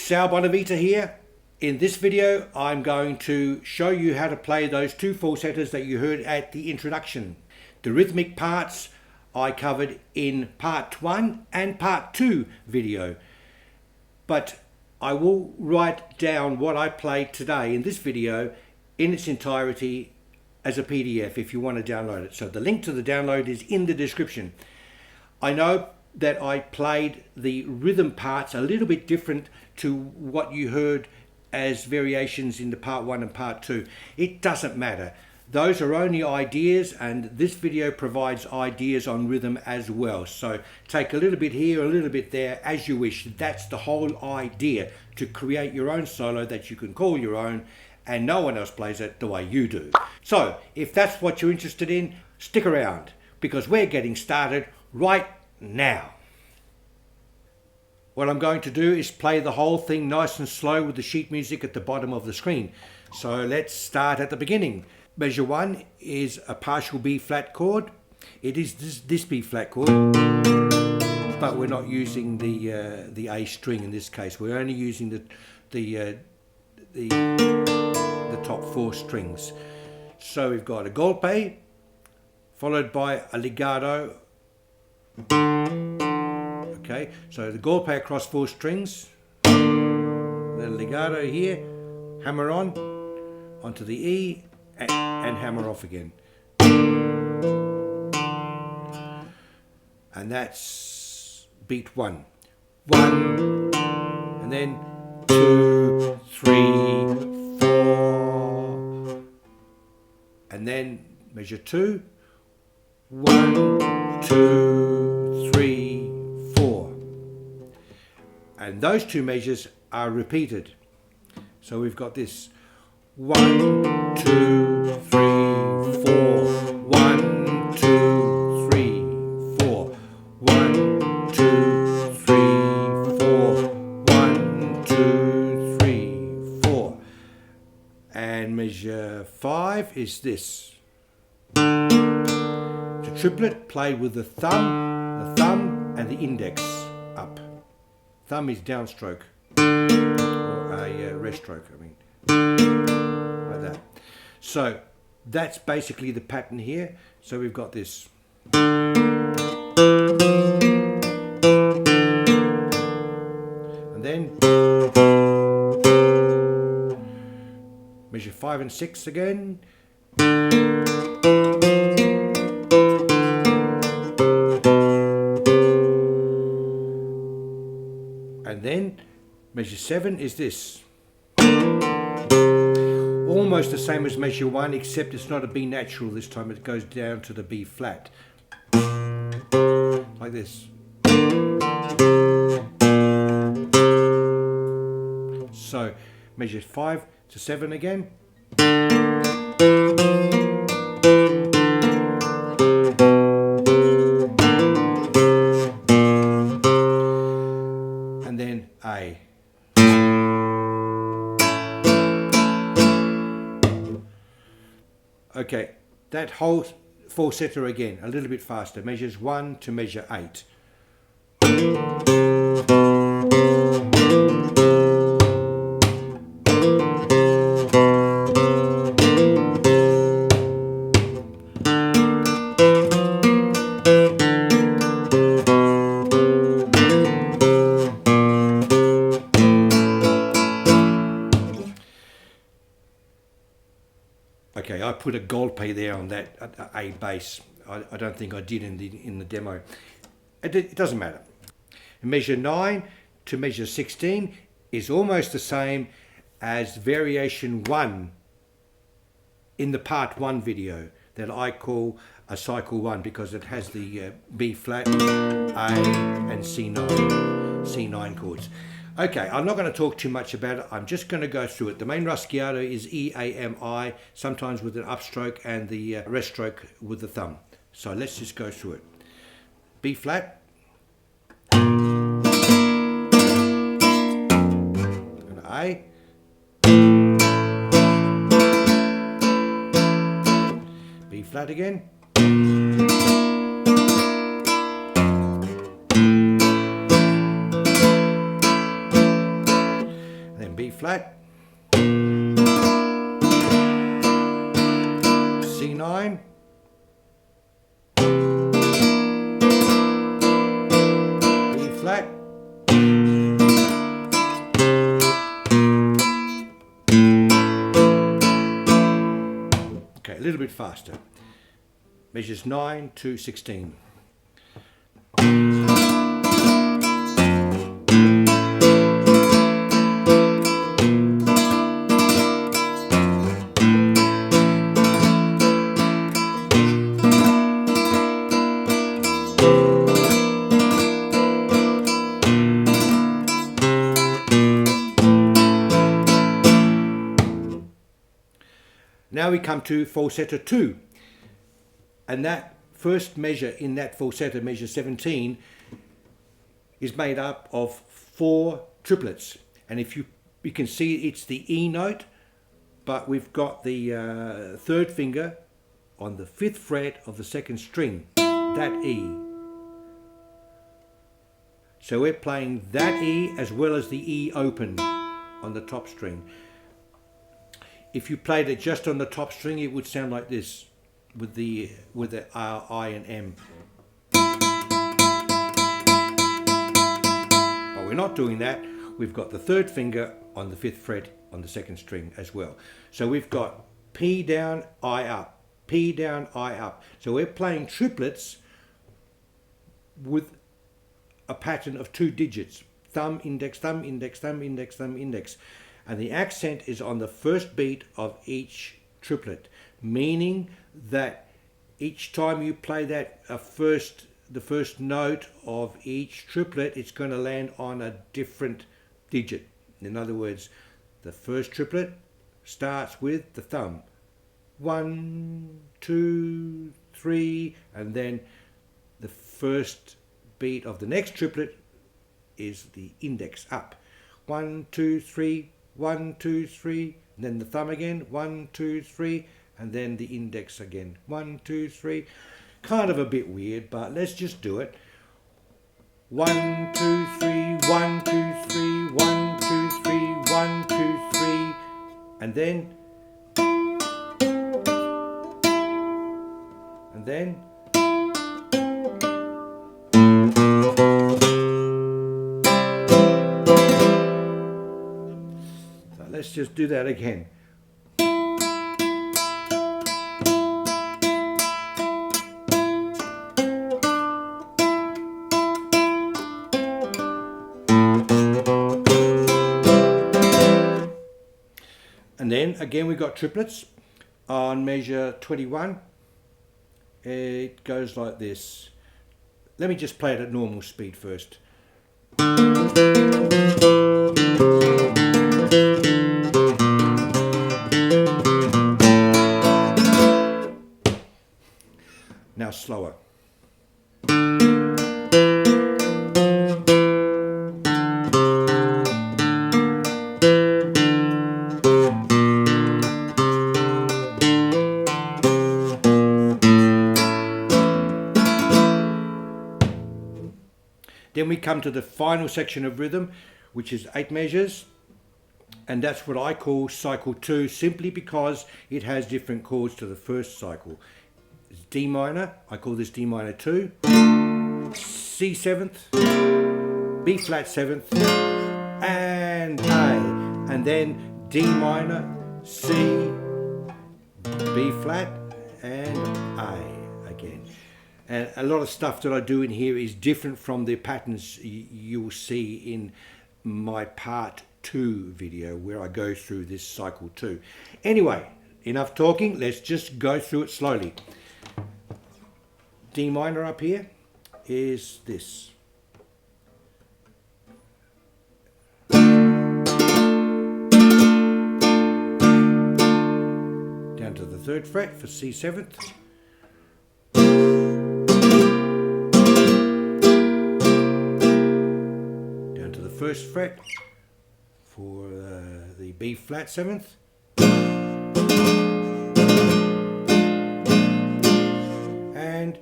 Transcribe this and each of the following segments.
Sal Bonavita here. In this video I'm going to show you how to play those two falsettas that you heard at the introduction. The rhythmic parts I covered in part 1 and part 2 video, but I will write down what I played today in this video in its entirety as a PDF if you want to download it. So the link to the download is in the description. I know that I played the rhythm parts a little bit different to what you heard as variations in the part 1 and part 2. It doesn't matter. Those are only ideas, and this video provides ideas on rhythm as well. So take a little bit here, a little bit there, as you wish. That's the whole idea, to create your own solo that you can call your own, and no one else plays it the way you do. So if that's what you're interested in, stick around, because we're getting started right now. What I'm going to do is play the whole thing nice and slow with the sheet music at the bottom of the screen. So let's start at the beginning. Measure 1 is a partial B flat chord. It is this B flat chord, but we're not using the A string in this case. We're only using the top 4 strings. So we've got a golpe followed by a legato. Okay, so the golpe across 4 strings, the legato here, hammer on onto the E, and hammer off again. And that's beat 1. 1, and then 2, 3, 4, and then measure 2. 1, 2, 3, 4. And those 2 measures are repeated. So we've got this 1, 2, 3, 4. 1, 2, 3, 4. 1, 2, 3, 4. 1, 2, 3, 4. And measure 5 is this. It's a triplet played with the thumb and the index up. Thumb is downstroke, or a rest stroke, I mean, like that. So that's basically the pattern here. So we've got this. And then measure 5 and 6 again. And then measure 7 is this. Almost the same as measure 1, except it's not a B natural this time. It goes down to the B flat. Like this. So measure 5 to 7 again. And then A. Okay, that whole falsetto again, a little bit faster. Measures 1 to measure 8. Okay, I put a golpe there on that A bass. I don't think I did in the demo. It doesn't matter. Measure 9 to measure 16 is almost the same as variation 1 in the part 1 video that I call a cycle 1, because it has the B flat, A and C9 chords. Okay, I'm not going to talk too much about it. I'm just going to go through it. The main raschiato is E, A, M, I, sometimes with an upstroke, and the rest stroke with the thumb. So let's just go through it. B flat. And A. B flat again. flat, C9, B flat, okay, a little bit faster. Measures 9 to 16. Now we come to falseta 2, and that first measure in that falseta, measure 17, is made up of 4 triplets. And if you can see it's the E note, but we've got the 3rd finger on the 5th fret of the 2nd string, that E. So we're playing that E as well as the E open on the top string. If you played it just on the top string, it would sound like this with the R, I and M. But we're not doing that. We've got the 3rd finger on the 5th fret on the 2nd string as well. So we've got P down, I up, P down, I up. So we're playing triplets with a pattern of 2 digits. Thumb, index, thumb, index, thumb, index, thumb, index. And the accent is on the first beat of each triplet, meaning that each time you play that the first note of each triplet, it's going to land on a different digit. In other words, the first triplet starts with the thumb. 1, 2, 3, and then the first beat of the next triplet is the index up. 1, 2, 3, 1, 2, 3, and then the thumb again, 1, 2, 3, and then the index again, 1, 2, 3. Kind of a bit weird, but let's just do it. 1, 2, 3, 1, 2, 3, 1, 2, 3, 1, 2, 3, and then let's just do that again. And then again we've got triplets on measure 21. It goes like this. Let me just play it at normal speed first. Now slower. Then we come to the final section of rhythm, which is 8 measures, and that's what I call cycle 2, simply because it has different chords to the first cycle. It's D minor, I call this D minor 2, C 7th, B flat 7th, and A, and then D minor, C, B flat, and A again. And a lot of stuff that I do in here is different from the patterns you'll see in my part 2 video where I go through this cycle 2. Anyway, enough talking, let's just go through it slowly. D minor up here is this. Down to the 3rd fret for C 7th. First fret for the B flat 7th, and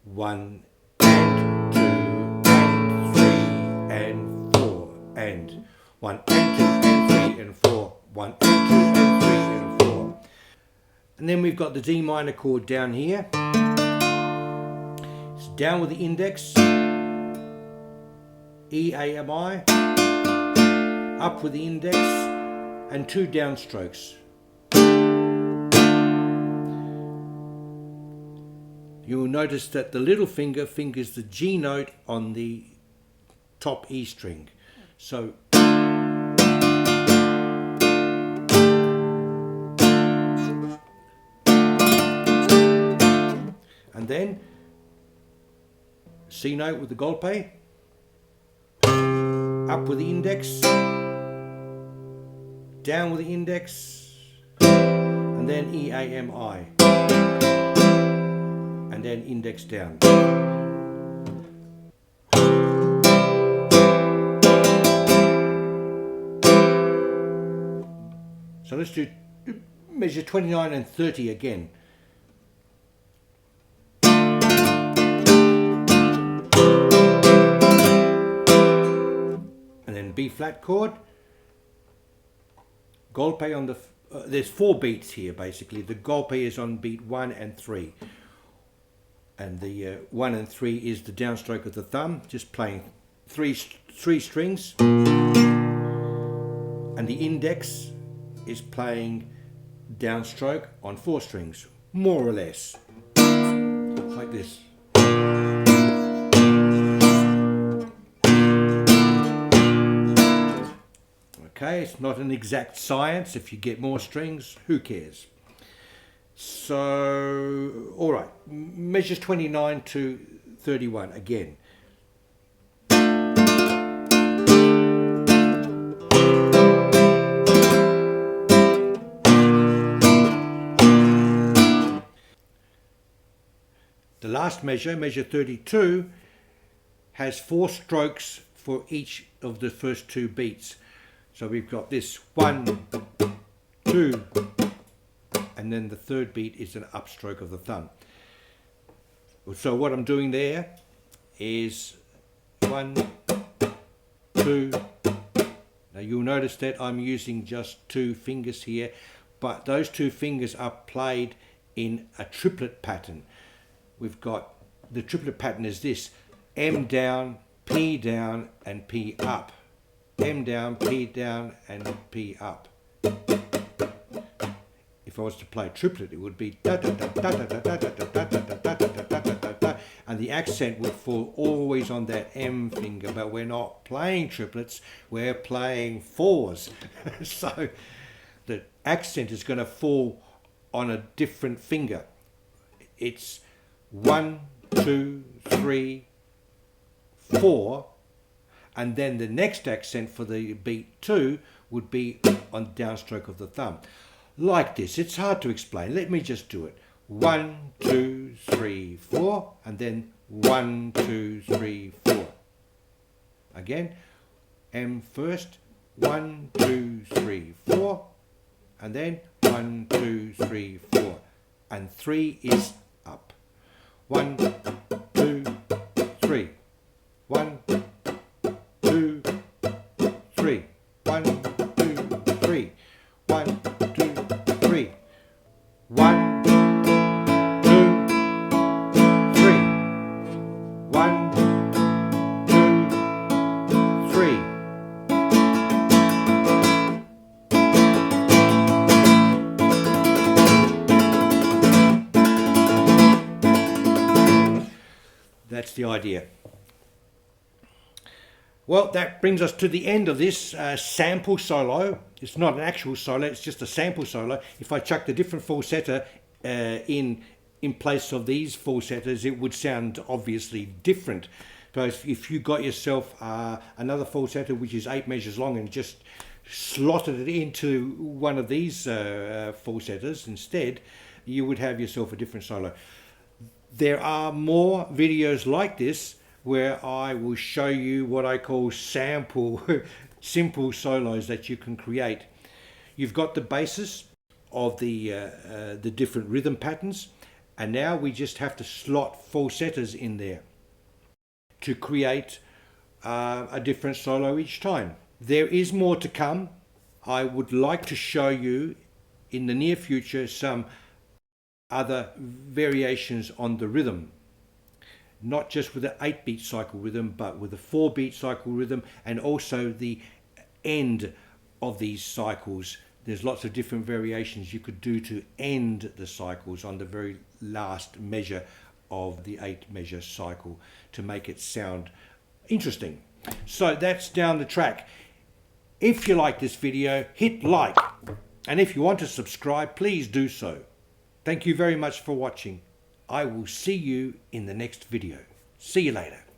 1 and 2 and 3 and 4 and 1 and 2 and and 4. 1 and 2 and 3 and 4. And then we've got the D minor chord down here. It's down with the index, E, A, M, I, up with the index, and 2 downstrokes. You'll notice that the little finger fingers the G note on the top E string. So and then C note with the golpe, up with the index, down with the index, and then E, A, M, I, and then index down. So let's do measure 29 and 30 again. And then B flat chord, golpe on the, there's 4 beats here basically. The golpe is on beat 1 and 3. And the 1 and 3 is the downstroke of the thumb, just playing three strings. And the index is playing downstroke on 4 strings, more or less, like this. Okay, it's not an exact science. If you get more strings, who cares? So, all right, measures 29 to 31 again. The last measure, measure 32, has 4 strokes for each of the first 2 beats. So we've got this 1, 2, and then the 3rd beat is an upstroke of the thumb. So what I'm doing there is 1, 2. Now you'll notice that I'm using just 2 fingers here, but those 2 fingers are played in a triplet pattern. We've got, the triplet pattern is this: M down, and P up. M down, P down, and P up. If I was to play triplet, it would be da da da da da da da da da da da da da da, and the accent would fall always on that M finger. But we're not playing triplets; we're playing 4s. So the accent is going to fall on a different finger. It's 1, 2, 3, 4, and then the next accent for the beat 2 would be on the downstroke of the thumb. Like this. It's hard to explain. Let me just do it. 1, 2, 3, 4, and then 1, 2, 3, 4. Again, M first, 1, 2, 3, 4, and then 1, 2, 3, 4, and 3 is up. 1, 2, 3. 1, 2, 3. 1, 2, 3. 1, 2, 3. 1, 2, 3. 1, 2, 3. That's the idea. Well, that brings us to the end of this sample solo. It's not an actual solo, it's just a sample solo. If I chucked a different falseta in place of these falsetas, it would sound obviously different. So if you got yourself another falseta which is 8 measures long and just slotted it into one of these falsetas instead, you would have yourself a different solo. There are more videos like this where I will show you what I call sample simple solos that you can create. You've got the basis of the different rhythm patterns, and now we just have to slot falsetas in there to create a different solo each time. There is more to come. I would like to show you in the near future some other variations on the rhythm. Not just with the 8-beat cycle rhythm, but with the 4-beat cycle rhythm, and also the end of these cycles. There's lots of different variations you could do to end the cycles on the very last measure of the 8-measure cycle to make it sound interesting. So that's down the track. If you like this video, hit like, and if you want to subscribe, please do so. Thank you very much for watching. I will see you in the next video. See you later.